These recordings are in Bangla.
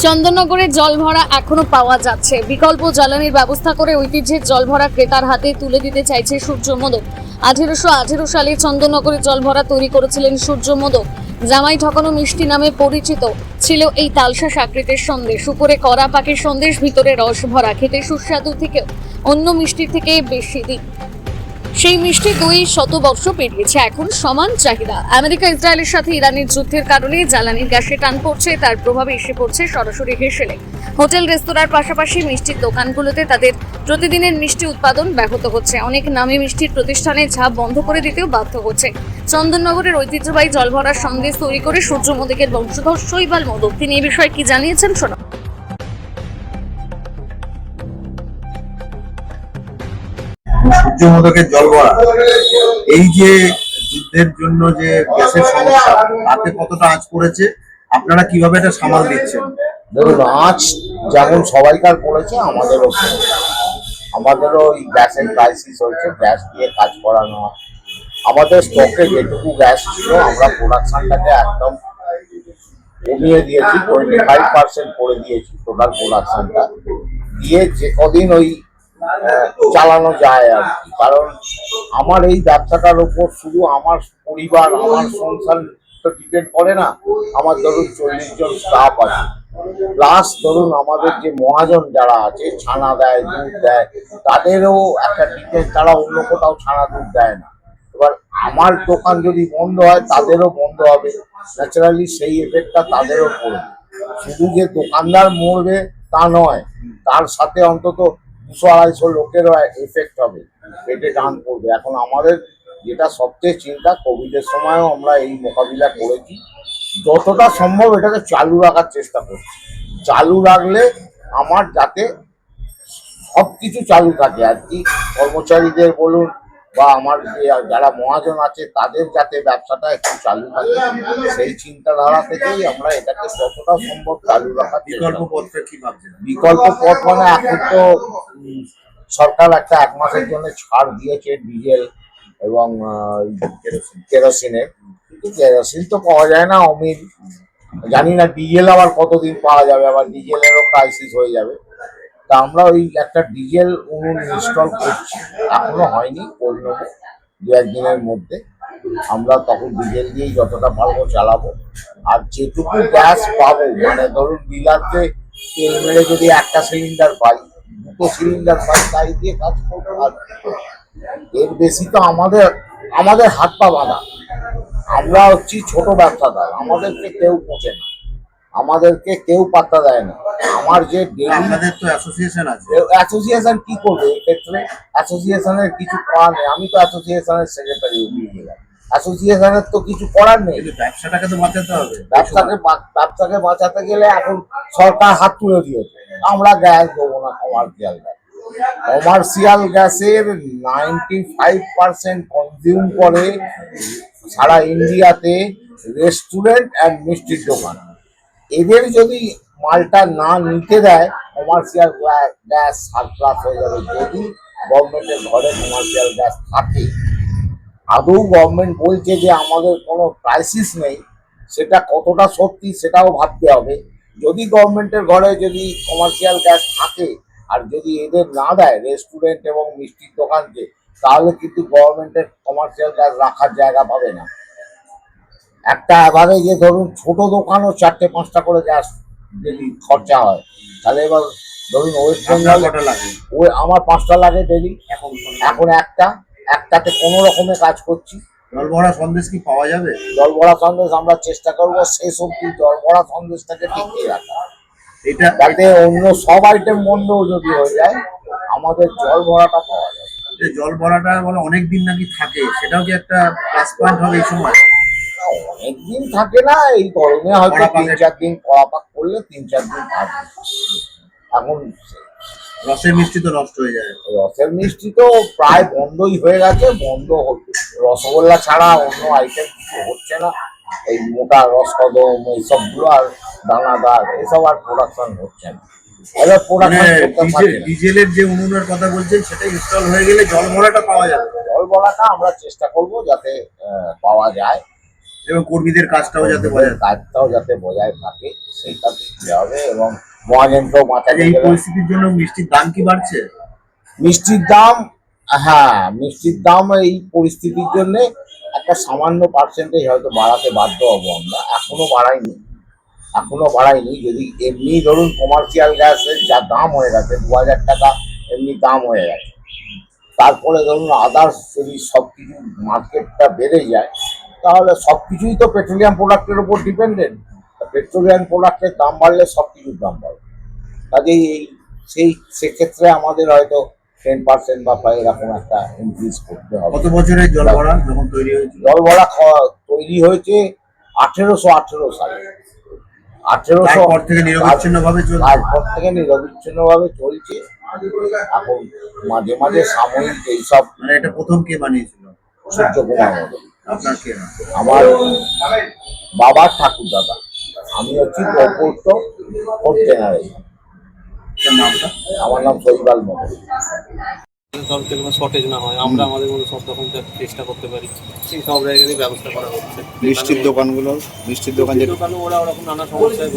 চন্দননগরে জল ভরা এখনো পাওয়া যাচ্ছে। বিকল্প জ্বালানির ব্যবস্থা করে ঐতিহ্যের জল ভরা ক্রেতার হাতে তুলে দিতে চাইছে সূর্য মোদক। 1818 সালে চন্দননগরে জল ভরা তৈরি করেছিলেন সূর্য মোদক। জামাই ঠকানো মিষ্টি নামে পরিচিত ছিল এই তালশাঁস আকৃতির সন্দেশ। উপরে কড়া পাকের সন্দেশ, ভিতরে রস ভরা, খেতে সুস্বাদু থেকেও অন্য মিষ্টির থেকে বেশি দিন। সেই মিষ্টি 200 বর্ষ পেরিয়েছে, এখন সমান চাহিদা। আমেরিকা ইসরায়েলের সাথে ইরানের যুদ্ধের কারণে জ্বালানির গ্যাসে টান পড়ছে, তার প্রভাবে এসে পড়ছে সরাসরি হেসেলে। হোটেল রেস্তোরাঁর পাশাপাশি মিষ্টির দোকানগুলোতে তাদের প্রতিদিনের মিষ্টি উৎপাদন ব্যাহত হচ্ছে। অনেক নামী মিষ্টির প্রতিষ্ঠানে ঝাঁপ বন্ধ করে দিতেও বাধ্য হচ্ছে। চন্দননগরের ঐতিহ্যবাহী জলভরা সন্দেশ তৈরি করে সূর্য মোদকের বংশধর শৈবাল মোদক, তিনি এই বিষয়ে কি জানিয়েছেন শোনা। সূর্য মোদকের জল ভরা, এই যে যুদ্ধের জন্য যে গ্যাসের সমস্যা, তাতে কতটা আঁচ পড়েছে, আপনারা কিভাবে এটা সামাল দিচ্ছেন? দেখুন, আঁচ যেমন সবাইকার পড়েছে, আমাদেরও এই গ্যাসের ক্রাইসিস হয়েছে। গ্যাস দিয়ে কাজ করানো হয়। আমাদের স্টকে যেটুকু গ্যাস ছিল, আমরা প্রোডাকশনটাকে একদম কমিয়ে দিয়েছি, 25% করে দিয়েছি টোটাল প্রোডাকশনটা, দিয়ে যে কদিন ওই চালানো যায় আর কি। কারণ আমার এই ব্যবসাটার উপর শুধু আমার পরিবার, আমার সংসার তো ডিপেন্ড করে না। আমার ধরুন 40 জন স্টাফ আছে, প্লাস ধরুন আমাদের যে মহাজন যারা আছে, ছানা দেয়, দুধ দেয়, তাদেরও একটা ডিপেন্ড, তারা অন্য কোথাও ছানা দুধ দেয় না। এবার আমার দোকান যদি বন্ধ হয়, তাদেরও বন্ধ হবে, ন্যাচারালি সেই এফেক্টটা তাদেরও পড়বে। শুধু যে দোকানদার মরবে তা নয়, তার সাথে অন্তত 200-250 লোকেরও এফেক্ট হবে, পেটে টান পড়বে। এখন আমাদের যেটা সবচেয়ে চিন্তা, কোভিডের সময়ও আমরা এই মোকাবিলা করেছি, যতটা সম্ভব এটাকে চালু রাখার চেষ্টা করছি। চালু রাখলে আমার যাতে সব কিছু চালু থাকে আর কি, কর্মচারীদের বলুন বা আমার যারা মহাজন আছে, তাদের যাতে ব্যবসাটা একটু চালু থাকে, সেই চিন্তাধারা থেকেই আমরা এটাকে যতটা সম্ভব চালু রাখার। বিকল্প পথটা কি ভাবছেন? বিকল্প পথ মানে এখন তো সরকার একটা 1 মাসের জন্য ছাড় দিয়েছে ডিজেল এবং কেরোসিনের। কেরোসিন তো পাওয়া যায় না অমিল, জানি না ডিজেল আবার কতদিন পাওয়া যাবে, আবার ডিজেলেরও ক্রাইসিস হয়ে যাবে। তা আমরা ওই একটা ডিজেল উনুন ইনস্টল করছি, এখনো হয়নি, করে নেবো 2-1 দিনের মধ্যে। আমরা তখন ডিজেল দিয়েই যতটা পারবো চালাবো। আর যেটুকু গ্যাস পাবো, মানে ধরুন ডিলারকে তেল মেরে যদি একটা সিলিন্ডার পাই, 2 সিলিন্ডার পাই, তাই দিয়ে কাজ করবো। আর এর বেশি তো আমাদের হাত পা বাঁধা। আমরা হচ্ছি ছোট ব্যবসাদার, আমাদেরকে কেউ পোষে না, আমাদেরকে কেউ পাত্তা দেয় না। আমার যে আপনাদের তো অ্যাসোসিয়েশন আছে, অ্যাসোসিয়েশন কি করবে এক্ষেত্রে? অ্যাসোসিয়েশনের কিছু করার নেই। আমি তো অ্যাসোসিয়েশনের সেক্রেটারি, অ্যাসোসিয়েশনের তো কিছু করার নেই। ব্যবসাটাকে তো বাঁচাতে হবে। ব্যবসাকে বাঁচাতে গেলে এখন সরকার হাত তুলে দিয়েছে, আমরা গ্যাস দেবো না। কমার্শিয়াল গ্যাসের 95% কনজিউম করে সারা ইন্ডিয়াতে রেস্টুরেন্ট অ্যান্ড মিষ্টির দোকান। এদের যদি মালটা না নিতে দেয়, কমার্শিয়াল গ্যাস সারপ্লাস হয়ে যাবে। যদি গভর্নমেন্টের ঘরে কমার্শিয়াল গ্যাস থাকে, আদৌ গভর্নমেন্ট বলছে যে আমাদের কোনো ক্রাইসিস নেই, সেটা কতটা সত্যি সেটাও ভাবতে হবে। যদি গভর্নমেন্টের ঘরে যদি কমার্শিয়াল গ্যাস থাকে আর যদি এদের না দেয় রেস্টুরেন্ট এবং মিষ্টির দোকানকে, তাহলে কিন্তু গভর্নমেন্টের কমার্শিয়াল গ্যাস রাখার জায়গা পাবে না। একটা এভাবে যে ধরুন ছোট দোকানও 4-5টা করে গ্যাস যদি খরচা হয়, তাহলে এবার ধরুন ওয়েস্ট বেঙ্গল লাগে, আমার 5টা লাগে ডেলি, এখন একটাতে কোনো রকমে কাজ করছি। জল ভরা সন্দেশ কি পাওয়া যাবে? জল ভরা সন্দেশ আমরা চেষ্টা করবো শেষ অব্দি জল ভরা সন্দেশটাকে টিকিয়ে রাখা, এটা যাতে অন্য সব আইটেম বন্ধ যদি হয়ে যায়, আমাদের জল ভরাটা পাওয়া যায়। জল ভরাটা বলে অনেক দিন নাকি থাকে, সেটাও কি একটা প্লাস পয়েন্ট হবে এই সময়? অনেকদিন থাকে না, এই গরমে হয়তো 3-4 দিন কড়াপাক করলে 3-4 দিন থাকবে। এখন রসের মিষ্টি তো নষ্ট হয়ে যায়। রসের মিষ্টি তো প্রায় বন্ধই হয়ে গেছে, রসগোল্লা ছাড়া অন্য আইটেম কিছু হচ্ছে না। এই মোটা রসকদম এইসবগুলো আর দানাদার এসব আর প্রোডাকশন হচ্ছে না। এবার ডিজেলের যে উনুনের কথা বলছেন, সেটা ইনস্টল হয়ে গেলে জল ভরাটা পাওয়া যাবে। জল ভরাটা আমরা চেষ্টা করব যাতে পাওয়া যায়। এবং কর্মীদের কাজটাও যাতে বজায় থাকে। কাজটাও যাতে বজায় থাকে সেইটা দেখতে হবে, এবং মহাযন্ত্র বাঁচাতে এই গেলে পরিস্থিতির জন্য মিষ্টির দাম কি বাড়ছে? মিষ্টির দাম, হ্যাঁ মিষ্টির দাম এই পরিস্থিতির জন্য একটা সামান্য পার্সেন্টেজ হয়তো বাড়াতে বাধ্য হবো আমরা। এখনো বাড়াইনি। যদি এমনি ধরুন কমার্শিয়াল গ্যাসের যা দাম হয়ে গেছে, 2000 টাকা এমনি দাম হয়ে গেছে, তারপরে ধরুন আদার্স যদি সব কিছু মার্কেটটা বেড়ে যায়, তাহলে সব কিছুই তো পেট্রোলিয়াম প্রোডাক্টের উপর ডিপেন্ডেন্ট। পেট্রোলিয়াম প্রোডাক্টের দাম বাড়লে সব কিছুর দাম বাড়বে। কাজেই সেক্ষেত্রে আমাদের হয়তো 10% বা এরকম একটা ইনক্রিজ করতে হবে। কত বছরের জল ভরা যখন তৈরি হয়েছিল? জল ভরা তৈরি হয়েছে 1818 সালে। 1800 তারপর থেকে নিরবিচ্ছিন্নভাবে চলছে। তারপর থেকে নিরবিচ্ছিন্নভাবে চলছে। এখন মাঝে মাঝে সাময়িক এইসব, মানে এটা প্রথম কে বানিয়েছিল? সূর্যকুমার মতো। আপনার কে? আমার বাবার ঠাকুর দাদা। আমি হচ্ছি ফোর্থ জেনারেশন। নামটা? আমার নাম শৈবাল মতো। সব থেকে শর্টেজ না হয়, আমরা আমাদের মতো সব রকম চেষ্টা করতে পারি, সেই সব জায়গায় ব্যবস্থা করা হচ্ছে। মিষ্টির দোকান যেটা দোকানে ওরা ওরকম নানা সমস্যায়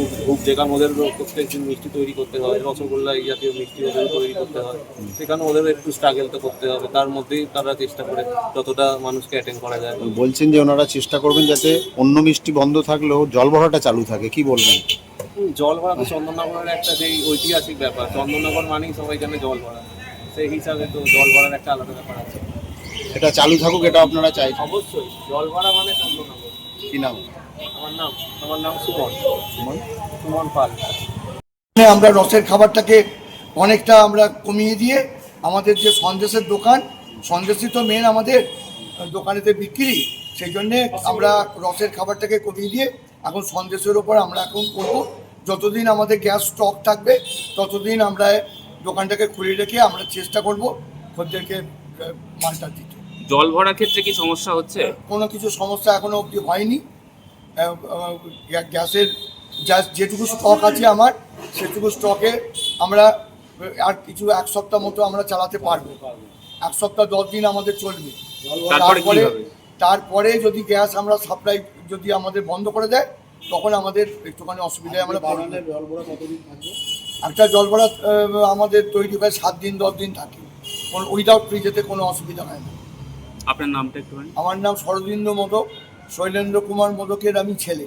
যেখানে ওদের প্রত্যেক দিন মিষ্টি তৈরি করতে হয়, রসগোল্লা এই জাতীয় মিষ্টি ওদের তৈরি করতে হয়, সেখানে ওদের একটু স্ট্রাগল তো করতে হবে। তার মধ্যেই তারা চেষ্টা করে যতটা মানুষকে অ্যাটেন্ড করা যায়। বলছেন যে ওনারা চেষ্টা করবেন যাতে অন্য মিষ্টি বন্ধ থাকলেও জল ভরাটা চালু থাকে, কি বলবেন? জল ভরা তো চন্দননগরের একটা সেই ঐতিহাসিক ব্যাপার। চন্দননগর মানেই সবাই জানে জল ভরা, সেই হিসাবে তো জল ভরার একটা আলাদা ব্যাপার আছে। এটা চালু থাকুক, এটা আপনারা চাইছেন? অবশ্যই জল ভরা মানে চন্দননগর। কি নাম? আমার নাম সুমন পাল। আমরা রসের খাবারটাকে অনেকটা আমরা কমিয়ে দিয়ে আমাদের যে সন্দেশের দোকান, সন্দেশই তো মেন আমাদের দোকানেতে বিক্রি, সেই জন্যে আমরা রসের খাবারটাকে কমিয়ে দিয়ে এখন সন্দেশের ওপর আমরা এখন করব। যতদিন আমাদের গ্যাস স্টক থাকবে ততদিন আমরা দোকানটাকে খুলে রেখে আমরা চেষ্টা করব খদ্দেরকে মালটা দিতে। জল ভরার ক্ষেত্রে কি সমস্যা হচ্ছে? কোনো কিছু সমস্যা এখনো অবধি হয়নি। গ্যাসের যেটুকু স্টক আছে আমার, সেটুকু স্টকে আমরা আর কিছু 1 সপ্তাহ মতো আমরা চালাতে পারবো। 1 সপ্তাহ 10 দিন আমাদের চলবে। তারপরে যদি গ্যাস আমরা সাপ্লাই যদি আমাদের বন্ধ করে দেয়, তখন আমাদের একটুখানি অসুবিধায় আমরা পড়ব। একটা জল ভরা আমাদের তৈরি হয় 7 দিন 10 দিন থাকে, উইদাউট ফ্রিজেতে কোনো অসুবিধা হয় না। আপনার নামটা একটু? আমার নাম শরদিন্দ্র মোদক, শৈলেন্দ্র কুমার মোদকের আমি ছেলে।